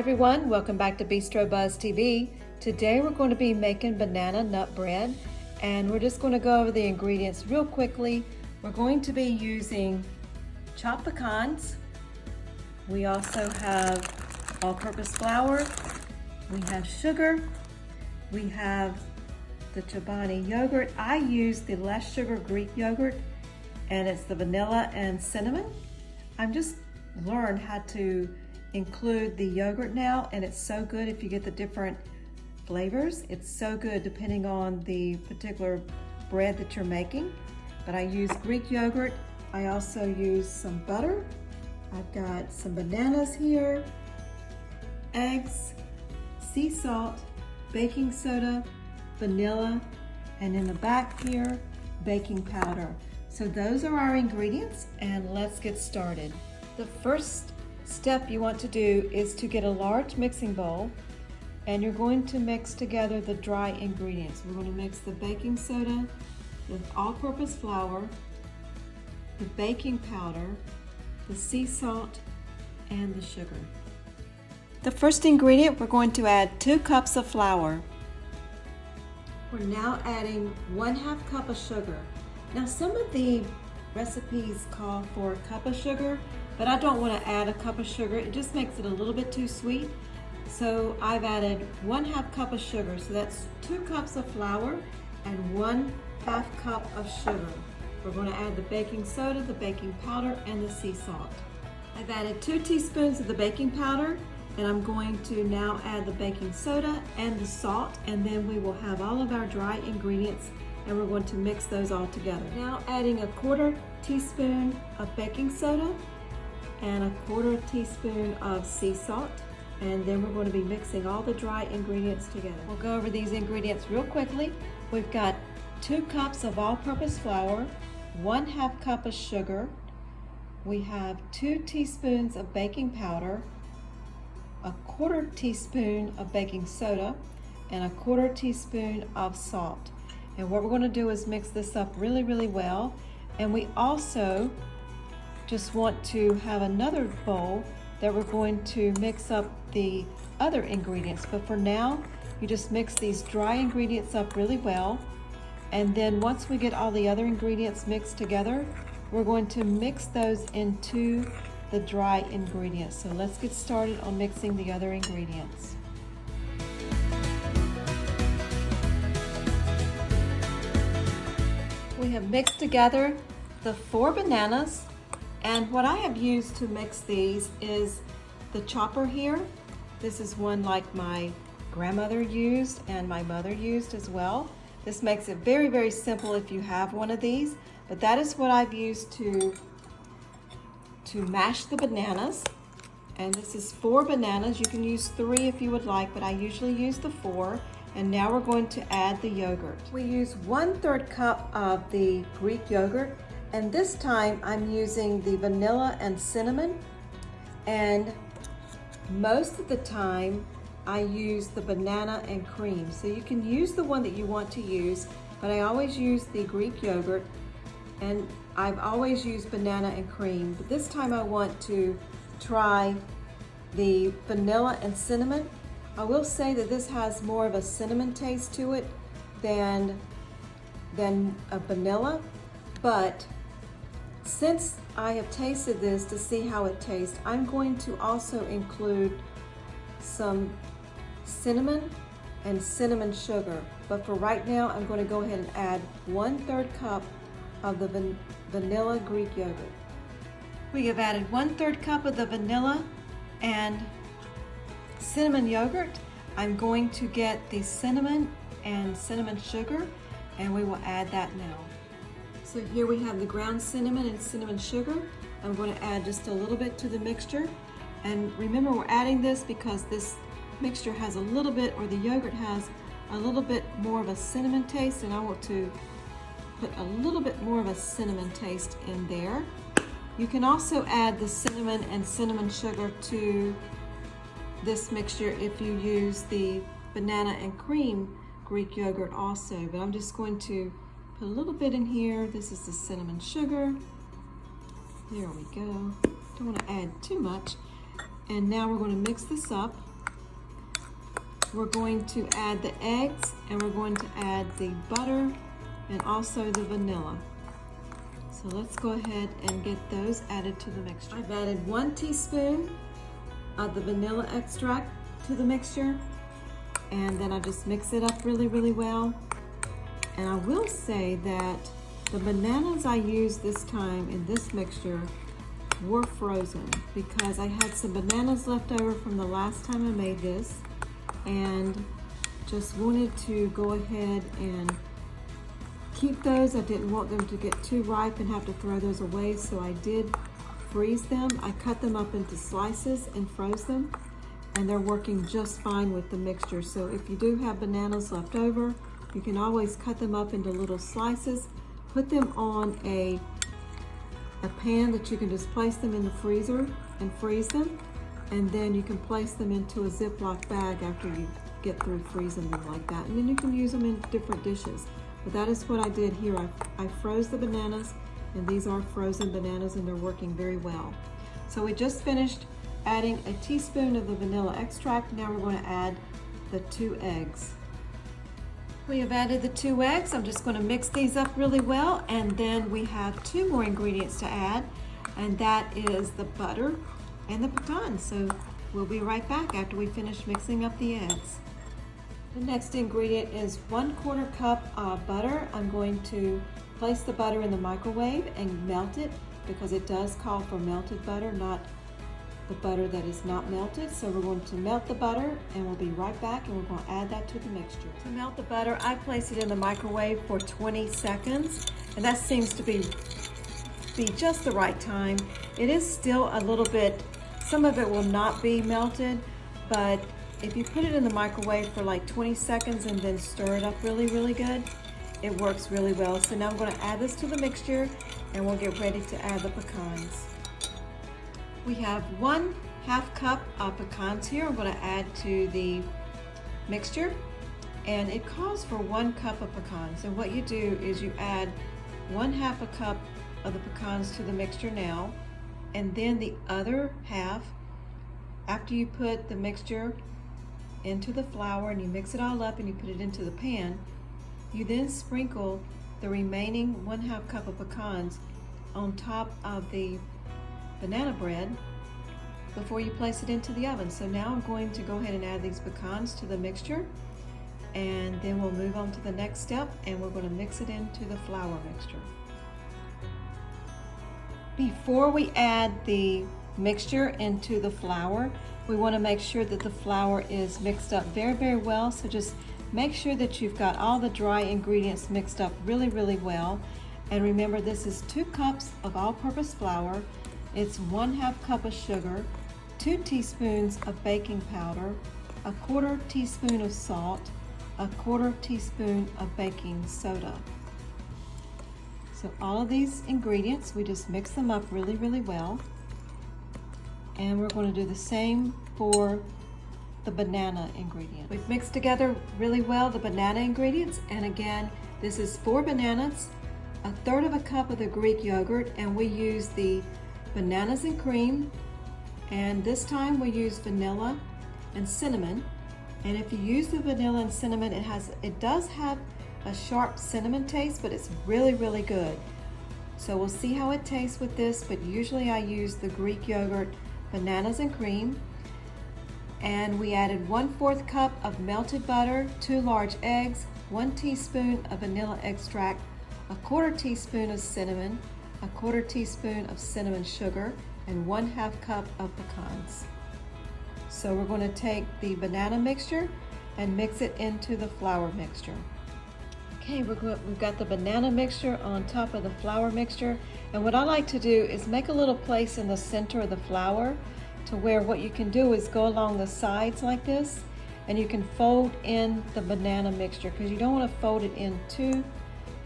everyone, welcome back to BistroBuzz TV. Today we're going to be making banana nut bread, and we're just going to go over the ingredients real quickly. We're going to be using chopped pecans. We also have all-purpose flour. We have sugar. We have the Chobani yogurt. I use the less sugar Greek yogurt, and it's the vanilla and cinnamon. I'm just learned how to include the yogurt now, and it's so good if you get the different flavors. It's so good depending on the particular bread that you're making. But I use Greek yogurt. I also use some butter. I've got some bananas here, eggs, sea salt, baking soda, vanilla, and in the back here, baking powder. So those are our ingredients, and let's get started. The first step you want to do is to get a large mixing bowl, and you're going to mix together the dry ingredients. We're going to mix the baking soda, the all-purpose flour, the baking powder, the sea salt, and the sugar. The first ingredient, we're going to add 2 cups of flour. We're now adding 1/2 cup of sugar. Now some of the recipes call for a cup of sugar, but I don't want to add a cup of sugar. It just makes it a little bit too sweet. So I've added 1/2 cup of sugar. So that's 2 cups of flour and 1/2 cup of sugar. We're going to add the baking soda, the baking powder, and the sea salt. I've added 2 teaspoons of the baking powder, and I'm going to now add the baking soda and the salt, and then we will have all of our dry ingredients, and we're going to mix those all together. Now adding 1/4 teaspoon of baking soda and 1/4 teaspoon of sea salt, and then we're going to be mixing all the dry ingredients together. We'll go over these ingredients real quickly. We've got 2 cups of all-purpose flour, 1/2 cup of sugar. We have 2 teaspoons of baking powder, 1/4 teaspoon of baking soda, and 1/4 teaspoon of salt. And what we're going to do is mix this up really, really well. And we also just want to have another bowl that we're going to mix up the other ingredients. But for now, you just mix these dry ingredients up really well. And then once we get all the other ingredients mixed together, we're going to mix those into the dry ingredients. So let's get started on mixing the other ingredients. We have mixed together the 4 bananas, and what I have used to mix these is the chopper here. This is one like my grandmother used and my mother used as well. This makes it very, very simple if you have one of these, but that is what I've used to mash the bananas. And this is 4 bananas. You can use 3 if you would like, but I usually use the 4. And now we're going to add the yogurt. We use 1/3 cup of the Greek yogurt, and this time I'm using the vanilla and cinnamon, and most of the time I use the banana and cream. So you can use the one that you want to use, but I always use the Greek yogurt, and I've always used banana and cream, but this time I want to try the vanilla and cinnamon. I will say that this has more of a cinnamon taste to it than a vanilla, but since I have tasted this to see how it tastes, I'm going to also include some cinnamon and cinnamon sugar. But for right now, I'm going to go ahead and add 1/3 cup of the vanilla Greek yogurt. We have added 1/3 cup of the vanilla and cinnamon yogurt. I'm going to get the cinnamon and cinnamon sugar, and we will add that now. So here we have the ground cinnamon and cinnamon sugar. I'm going to add just a little bit to the mixture. And remember, we're adding this because this mixture has a little bit, or the yogurt has a little bit more of a cinnamon taste, and I want to put a little bit more of a cinnamon taste in there. You can also add the cinnamon and cinnamon sugar to this mixture if you use the banana and cream Greek yogurt also, but I'm just going to put a little bit in here. This is the cinnamon sugar. There we go. Don't want to add too much. And now we're going to mix this up. we're going to add the eggs, and we're going to add the butter and also the vanilla. So let's go ahead and get those added to the mixture. I've added 1 teaspoon of the vanilla extract to the mixture, and then I just mix it up really, really well. And I will say that the bananas I used this time in this mixture were frozen because I had some bananas left over from the last time I made this, and just wanted to go ahead and keep those. I didn't want them to get too ripe and have to throw those away, so I did freeze them. I cut them up into slices and froze them, and they're working just fine with the mixture. So if you do have bananas left over, you can always cut them up into little slices, put them on a pan that you can just place them in the freezer and freeze them, and then you can place them into a Ziploc bag after you get through freezing them like that, and then you can use them in different dishes. But that is what I did here. I froze the bananas, and these are frozen bananas, and they're working very well. So we just finished adding a teaspoon of the vanilla extract. Now we're going to add the 2 eggs. We have added the 2 eggs. I'm just going to mix these up really well, and then we have 2 more ingredients to add, and that is the butter and the pecans. So we'll be right back after we finish mixing up the eggs. The next ingredient is 1/4 cup of butter. I'm going to place the butter in the microwave and melt it, because it does call for melted butter, not the butter that is not melted. So we're going to melt the butter, and we'll be right back, and we're going to add that to the mixture. To melt the butter, I place it in the microwave for 20 seconds, and that seems to be just the right time. It is still a little bit, some of it will not be melted, but if you put it in the microwave for like 20 seconds and then stir it up really, really good, it works really well. So now I'm going to add this to the mixture, and we'll get ready to add the pecans. We have 1/2 cup of pecans here. I'm going to add to the mixture, and it calls for 1 cup of pecans. And what you do is you add 1/2 cup of the pecans to the mixture now, and then the other half, after you put the mixture into the flour and you mix it all up and you put it into the pan, you then sprinkle the remaining 1/2 cup of pecans on top of the banana bread before you place it into the oven. So now I'm going to go ahead and add these pecans to the mixture, and then we'll move on to the next step, and we're going to mix it into the flour mixture. Before we add the mixture into the flour, we want to make sure that the flour is mixed up very, very well. So just make sure that you've got all the dry ingredients mixed up really, really well. And remember, this is 2 cups of all-purpose flour. It's 1/2 cup of sugar, 2 teaspoons of baking powder, 1/4 teaspoon of salt, 1/4 teaspoon of baking soda. So all of these ingredients, we just mix them up really, really well. And we're going to do the same for the banana ingredient. We've mixed together really well the banana ingredients, and again, this is 4 bananas, 1/3 cup of the Greek yogurt, and we use the bananas and cream, and this time we use vanilla and cinnamon. And if you use the vanilla and cinnamon, it does have a sharp cinnamon taste, but it's really, really good. So we'll see how it tastes with this, but usually I use the Greek yogurt, bananas and cream. And we added 1/4 cup of melted butter, 2 large eggs, 1 teaspoon of vanilla extract, 1/4 teaspoon of cinnamon, 1/4 teaspoon of cinnamon sugar, and 1/2 cup of pecans. So we're going to take the banana mixture and mix it into the flour mixture. Okay, we've got the banana mixture on top of the flour mixture, and what I like to do is make a little place in the center of the flour to where what you can do is go along the sides like this, and you can fold in the banana mixture, because you don't want to fold it in too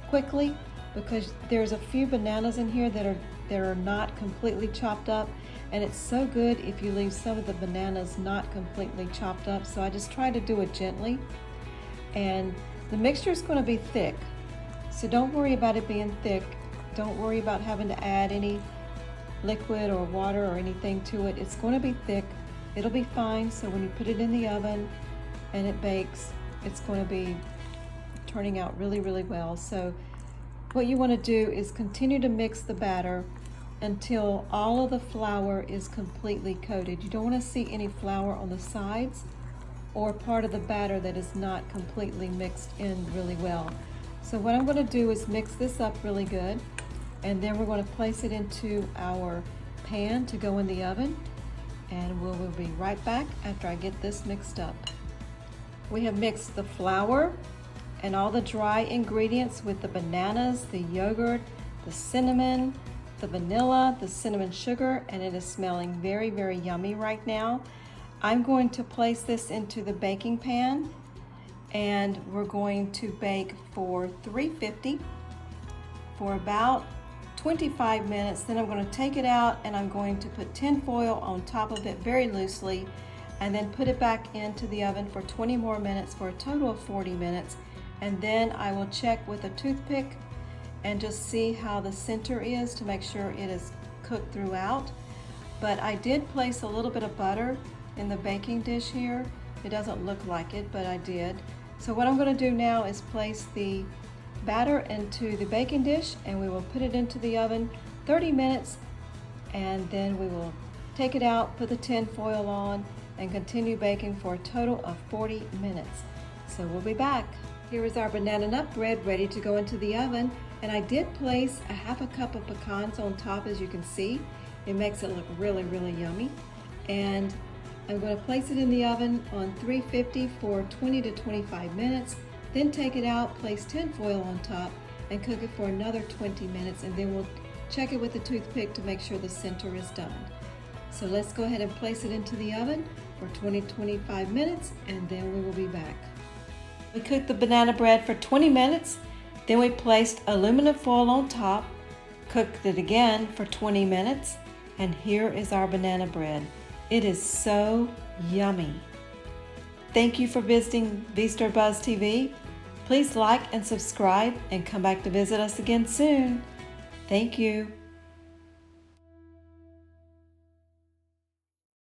quickly, because there's a few bananas in here that are not completely chopped up, and it's so good if you leave some of the bananas not completely chopped up. So I just try to do it gently, and the mixture is going to be thick, so don't worry about it being thick. Don't worry about having to add any liquid or water or anything to it. It's going to be thick. It'll be fine. So when you put it in the oven, and it bakes, it's going to be turning out really, really well. So what you want to do is continue to mix the batter until all of the flour is completely coated. You don't want to see any flour on the sides or part of the batter that is not completely mixed in really well. So what I'm going to do is mix this up really good, and then we're going to place it into our pan to go in the oven, and we'll be right back after I get this mixed up. We have mixed the flour and all the dry ingredients with the bananas, the yogurt, the cinnamon, the vanilla, the cinnamon sugar, and it is smelling very, very yummy right now. I'm going to place this into the baking pan, and we're going to bake for 350 for about 25 minutes. Then I'm going to take it out and I'm going to put tin foil on top of it very loosely, and then put it back into the oven for 20 more minutes for a total of 40 minutes. And then I will check with a toothpick and just see how the center is to make sure it is cooked throughout. But I did place a little bit of butter in the baking dish here. It doesn't look like it, but I did. So what I'm going to do now is place the batter into the baking dish, and we will put it into the oven 30 minutes, and then we will take it out, put the tin foil on, and continue baking for a total of 40 minutes. So we'll be back. Here is our banana nut bread ready to go into the oven, and I did place a half a cup of pecans on top, as you can see. It makes it look really, really yummy. And I'm going to place it in the oven on 350 for 20 to 25 minutes, then take it out, place tin foil on top, and cook it for another 20 minutes, and then we'll check it with a toothpick to make sure the center is done. So let's go ahead and place it into the oven for 20 to 25 minutes, and then we will be back. We cooked the banana bread for 20 minutes, then we placed aluminum foil on top, cooked it again for 20 minutes, and here is our banana bread. It is so yummy. Thank you for visiting BistroBuzz TV. Please like and subscribe and come back to visit us again soon. Thank you.